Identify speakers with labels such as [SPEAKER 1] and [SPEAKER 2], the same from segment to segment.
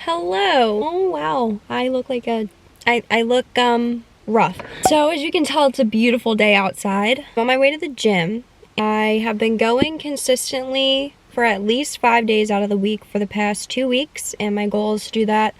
[SPEAKER 1] Hello. Oh wow, I look like I look rough. So as you can tell, it's a beautiful day outside. I'm on my way to the gym. I have been going consistently for at least 5 days out of the week for the past 2 weeks, and my goal is to do that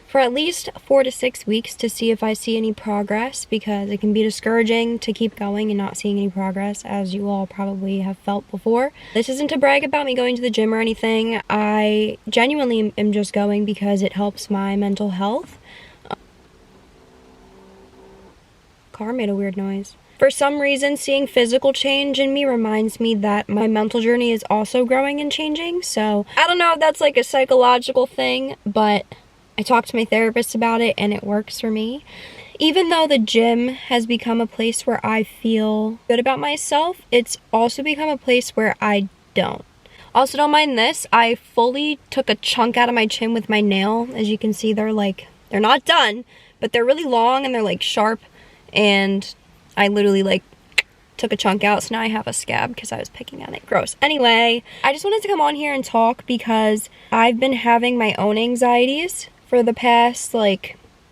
[SPEAKER 1] for at least 4 to 6 weeks to see if I see any progress, because it can be discouraging to keep going and not seeing any progress, as you all probably have felt before. This isn't to brag about me going to the gym or anything. I genuinely am just going because it helps my mental health. Car made a weird noise. For some reason, seeing physical change in me reminds me that my mental journey is also growing and changing. So I don't know if that's like a psychological thing, but I talked to my therapist about it and it works for me. Even though the gym has become a place where I feel good about myself, it's also become a place where I don't. Also, don't mind this. I fully took a chunk out of my chin with my nail. As you can see, they're not done, but they're really long and they're like sharp. And I literally took a chunk out, so now I have a scab because I was picking at it. Gross. Anyway, I just wanted to come on here and talk because I've been having my own anxieties for the past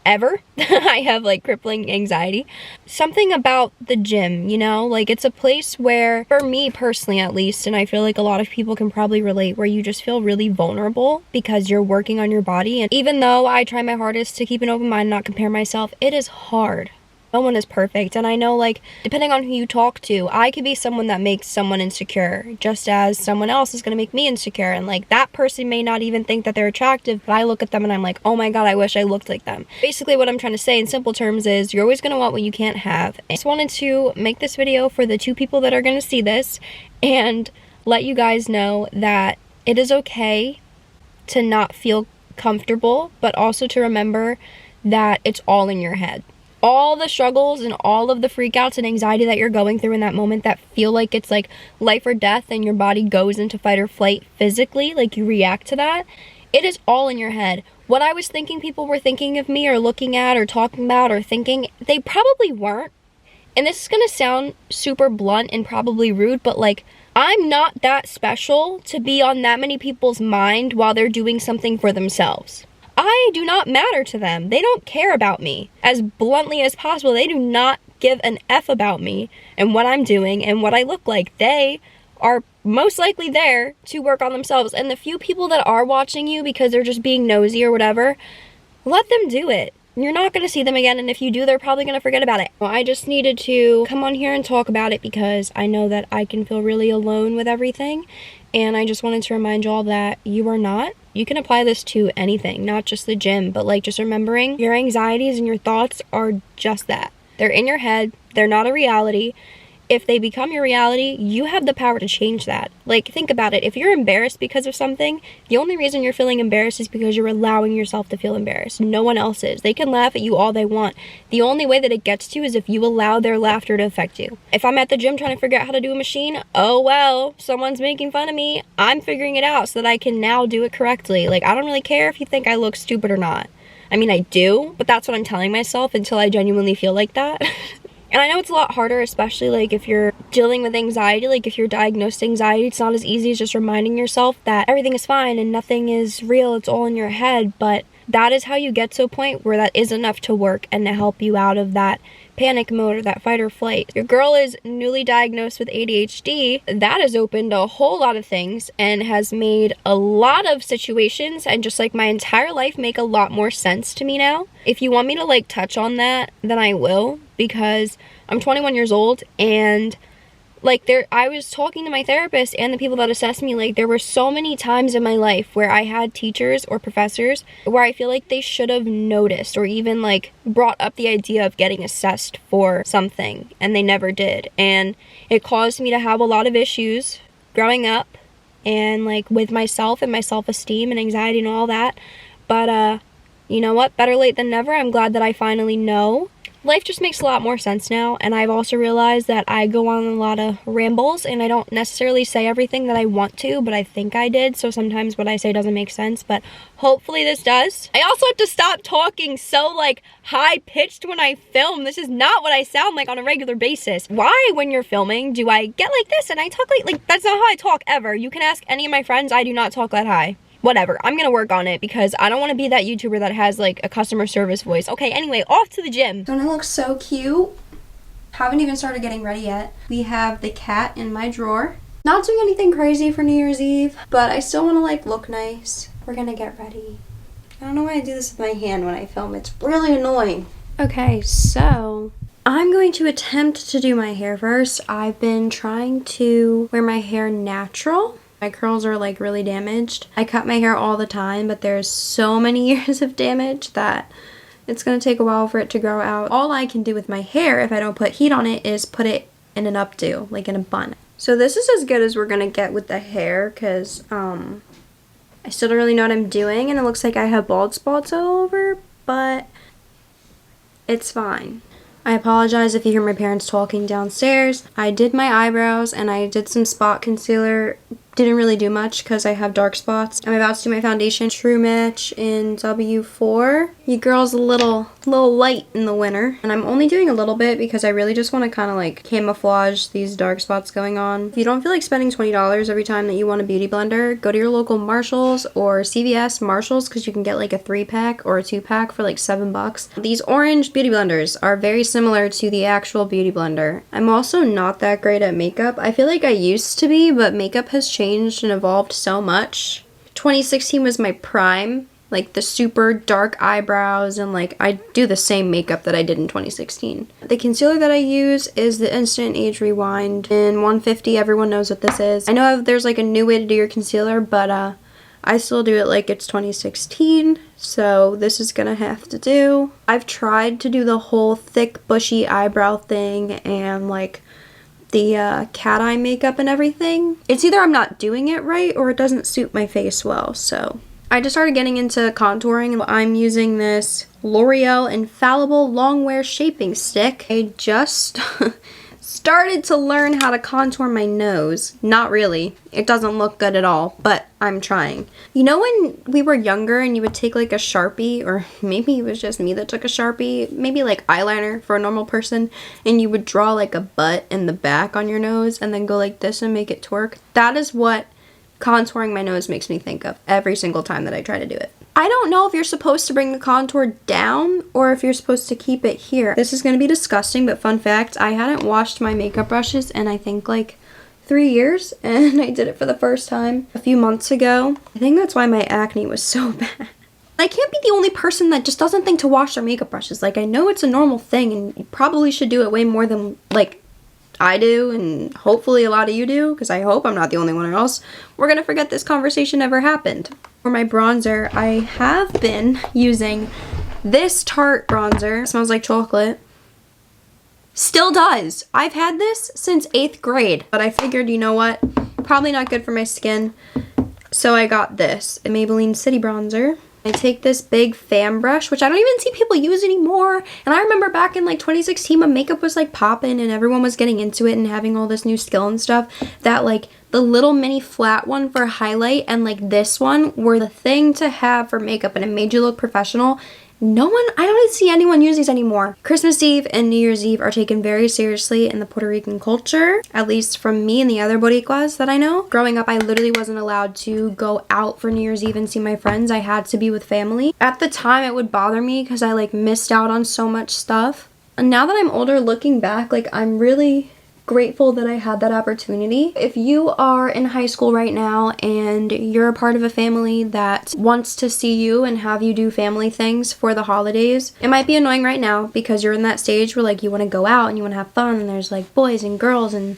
[SPEAKER 1] ever. I have crippling anxiety. Something about the gym, it's a place where, for me personally at least, and I feel like a lot of people can probably relate, where you just feel really vulnerable because you're working on your body. And even though I try my hardest to keep an open mind and not compare myself, it is hard. No one is perfect, and I know, depending on who you talk to, I could be someone that makes someone insecure, just as someone else is going to make me insecure, and, that person may not even think that they're attractive, but I look at them and I'm like, oh my god, I wish I looked like them. Basically, what I'm trying to say in simple terms is, you're always going to want what you can't have. I just wanted to make this video for the 2 people that are going to see this, and let you guys know that it is okay to not feel comfortable, but also to remember that it's all in your head. All the struggles and all of the freakouts and anxiety that you're going through in that moment that feel like it's life or death and your body goes into fight or flight physically, you react to that, it is all in your head. What I was thinking people were thinking of me or looking at or talking about or thinking, they probably weren't. And this is gonna sound super blunt and probably rude, but I'm not that special to be on that many people's mind while they're doing something for themselves. I do not matter to them. They don't care about me. As bluntly as possible, they do not give an F about me and what I'm doing and what I look like. They are most likely there to work on themselves. And the few people that are watching you because they're just being nosy or whatever, let them do it. You're not going to see them again, and if you do, they're probably going to forget about it. I just needed to come on here and talk about it because I know that I can feel really alone with everything, and I just wanted to remind y'all that you are not. You can apply this to anything, not just the gym, but just remembering your anxieties and your thoughts are just that. They're in your head. They're not a reality. If they become your reality, you have the power to change that. Think about it. If you're embarrassed because of something, the only reason you're feeling embarrassed is because you're allowing yourself to feel embarrassed. No one else is. They can laugh at you all they want. The only way that it gets to you is if you allow their laughter to affect you. If I'm at the gym trying to figure out how to do a machine, oh well, someone's making fun of me. I'm figuring it out so that I can now do it correctly. I don't really care if you think I look stupid or not. I mean, I do, but that's what I'm telling myself until I genuinely feel like that. And I know it's a lot harder, especially if you're dealing with anxiety, if you're diagnosed anxiety, it's not as easy as just reminding yourself that everything is fine and nothing is real, it's all in your head, but that is how you get to a point where that is enough to work and to help you out of that panic mode or that fight or flight. Your girl is newly diagnosed with ADHD. That has opened a whole lot of things and has made a lot of situations and just my entire life make a lot more sense to me now. If you want me to touch on that, then I will, because I'm 21 years old and I was talking to my therapist and the people that assessed me, there were so many times in my life where I had teachers or professors where I feel they should have noticed or even brought up the idea of getting assessed for something, and they never did. And it caused me to have a lot of issues growing up and with myself and my self-esteem and anxiety and all that. But you know what? Better late than never. I'm glad that I finally know. Life just makes a lot more sense now, and I've also realized that I go on a lot of rambles, and I don't necessarily say everything that I want to, but I think I did, so sometimes what I say doesn't make sense, but hopefully this does. I also have to stop talking so, high-pitched when I film. This is not what I sound like on a regular basis. Why, when you're filming, do I get like this and I talk like that's not how I talk ever. You can ask any of my friends, I do not talk that high. Whatever, I'm gonna work on it because I don't want to be that YouTuber that has like a customer service voice. Okay, anyway, off to the gym. Don't I look so cute? Haven't even started getting ready yet. We have the cat in my drawer. Not doing anything crazy for New Year's Eve, but I still want to like look nice. We're gonna get ready. I don't know why I do this with my hand when I film. It's really annoying. Okay, so I'm going to attempt to do my hair first. I've been trying to wear my hair natural. My curls are like really damaged. I cut my hair all the time, but there's so many years of damage that it's gonna take a while for it to grow out. All I can do with my hair, if I don't put heat on it, is put it in an updo, like in a bun. So this is as good as we're gonna get with the hair because I still don't really know what I'm doing and it looks like I have bald spots all over, but it's fine. I apologize if you hear my parents talking downstairs. I did my eyebrows and I did some spot concealer. Didn't really do much because I have dark spots. I'm about to do my foundation, True Match in W4. You girl's a little light in the winter. And I'm only doing a little bit because I really just want to kind of like camouflage these dark spots going on. If you don't feel like spending $20 every time that you want a beauty blender, go to your local Marshalls or CVS Marshalls because you can get like a 3-pack or a 2-pack for like $7. These orange beauty blenders are very similar to the actual beauty blender. I'm also not that great at makeup. I feel like I used to be, but makeup has changed and evolved so much. 2016 was my prime, like the super dark eyebrows, and like I do the same makeup that I did in 2016. The concealer that I use is the Instant Age Rewind in 150. Everyone knows what this is. I know there's like a new way to do your concealer, but I still do it like it's 2016, so this is gonna have to do. I've tried to do the whole thick bushy eyebrow thing and like the cat eye makeup and everything. It's either I'm not doing it right or it doesn't suit my face well, so I just started getting into contouring and I'm using this L'Oreal Infallible Longwear Shaping Stick. I just started to learn how to contour my nose. Not really. It doesn't look good at all, but I'm trying. You know when we were younger and you would take like a Sharpie, or maybe it was just me that took a Sharpie, maybe like eyeliner for a normal person, and you would draw like a butt in the back on your nose and then go like this and make it twerk? That is what contouring my nose makes me think of every single time that I try to do it. I don't know if you're supposed to bring the contour down or if you're supposed to keep it here. This is going to be disgusting, but fun fact, I hadn't washed my makeup brushes in I think like 3 years, and I did it for the first time a few months ago. I think that's why my acne was so bad. I can't be the only person that just doesn't think to wash their makeup brushes. Like, I know it's a normal thing and you probably should do it way more than like I do, and hopefully a lot of you do, because I hope I'm not the only one, or else we're gonna forget this conversation ever happened. For my bronzer, I have been using this Tarte bronzer. It smells like chocolate. Still does. I've had this since 8th grade, but I figured, you know what, probably not good for my skin, so I got this, a Maybelline City Bronzer. I take this big fan brush, which I don't even see people use anymore. And I remember back in like 2016 when makeup was like popping and everyone was getting into it and having all this new skill and stuff, that like the little mini flat one for highlight and like this one were the thing to have for makeup, and it made you look professional. I don't see anyone use these anymore. Christmas Eve and New Year's Eve are taken very seriously in the Puerto Rican culture, at least from me and the other Boricuas that I know. Growing up, I literally wasn't allowed to go out for New Year's Eve and see my friends. I had to be with family. At the time, it would bother me because I like missed out on so much stuff. And now that I'm older, looking back, like I'm really grateful that I had that opportunity. If you are in high school right now and you're a part of a family that wants to see you and have you do family things for the holidays, it might be annoying right now because you're in that stage where like you want to go out and you want to have fun and there's like boys and girls and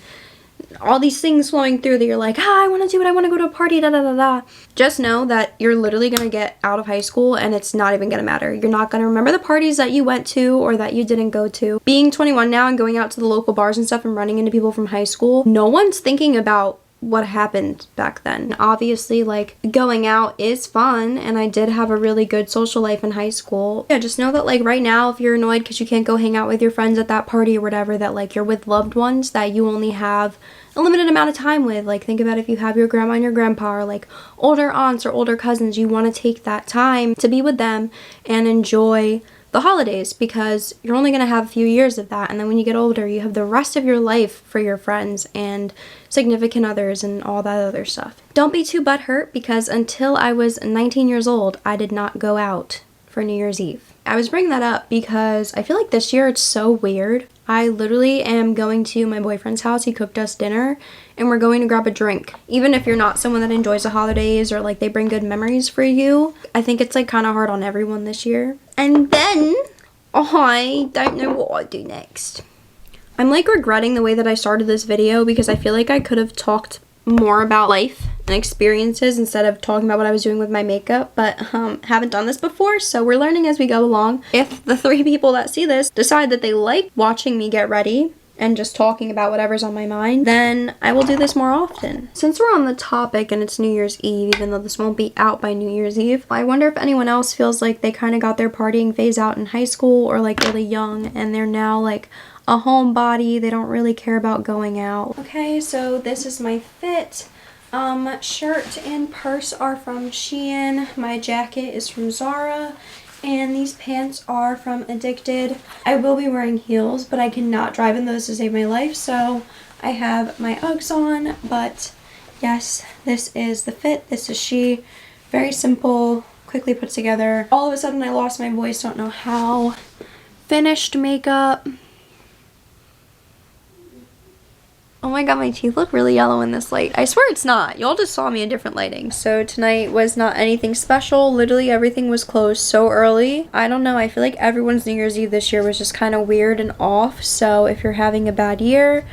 [SPEAKER 1] all these things flowing through that you're like, I want to do it, I want to go to a party, da da da da. Just know that you're literally going to get out of high school and it's not even going to matter. You're not going to remember the parties that you went to or that you didn't go to. Being 21 now and going out to the local bars and stuff and running into people from high school, no one's thinking about what happened back then. Obviously, like, going out is fun, and I did have a really good social life in high school. Yeah, just know that, like, right now, if you're annoyed because you can't go hang out with your friends at that party or whatever, that, like, you're with loved ones that you only have a limited amount of time with. Like, think about if you have your grandma and your grandpa or, like, older aunts or older cousins, you want to take that time to be with them and enjoy the holidays, because you're only going to have a few years of that, and then when you get older, you have the rest of your life for your friends and significant others and all that other stuff. Don't be too butthurt, because until I was 19 years old, I did not go out for New Year's Eve. I was bringing that up because I feel like this year it's so weird. I literally am going to my boyfriend's house. He cooked us dinner and we're going to grab a drink. Even if you're not someone that enjoys the holidays or like they bring good memories for you, I think it's like kind of hard on everyone this year. And then I don't know what I'll do next. I'm like regretting the way that I started this video because I feel like I could have talked more about life and experiences instead of talking about what I was doing with my makeup, but haven't done this before, so we're learning as we go along. If the 3 people that see this decide that they like watching me get ready and just talking about whatever's on my mind, then I will do this more often. Since we're on the topic and it's New Year's Eve, even though this won't be out by New Year's Eve, I wonder if anyone else feels like they kind of got their partying phase out in high school or like really young and they're now like a homebody, they don't really care about going out. Okay, so this is my fit. Shirt and purse are from Shein, my jacket is from Zara, and these pants are from Addicted. I will be wearing heels, but I cannot drive in those to save my life, so I have my Uggs on, but yes, this is the fit, this is she. Very simple, quickly put together. All of a sudden I lost my voice, don't know how. Finished makeup. Oh my god, my teeth look really yellow in this light. I swear it's not. Y'all just saw me in different lighting. So tonight was not anything special. Literally everything was closed so early. I don't know. I feel like everyone's New Year's Eve this year was just kind of weird and off. So if you're having a bad year,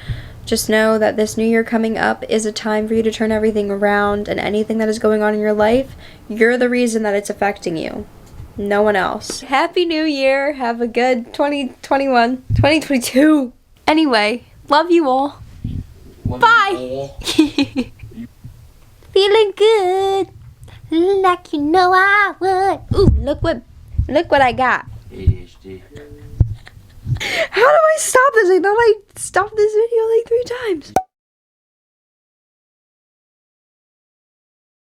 [SPEAKER 1] just know that this new year coming up is a time for you to turn everything around, and anything that is going on in your life, you're the reason that it's affecting you. No one else. Happy New Year. Have a good 2022. Anyway, love you all. Bye! Feeling good, like you know I would. Ooh, look what I got.
[SPEAKER 2] ADHD.
[SPEAKER 1] How do I stop this? I thought I stopped this video like 3 times.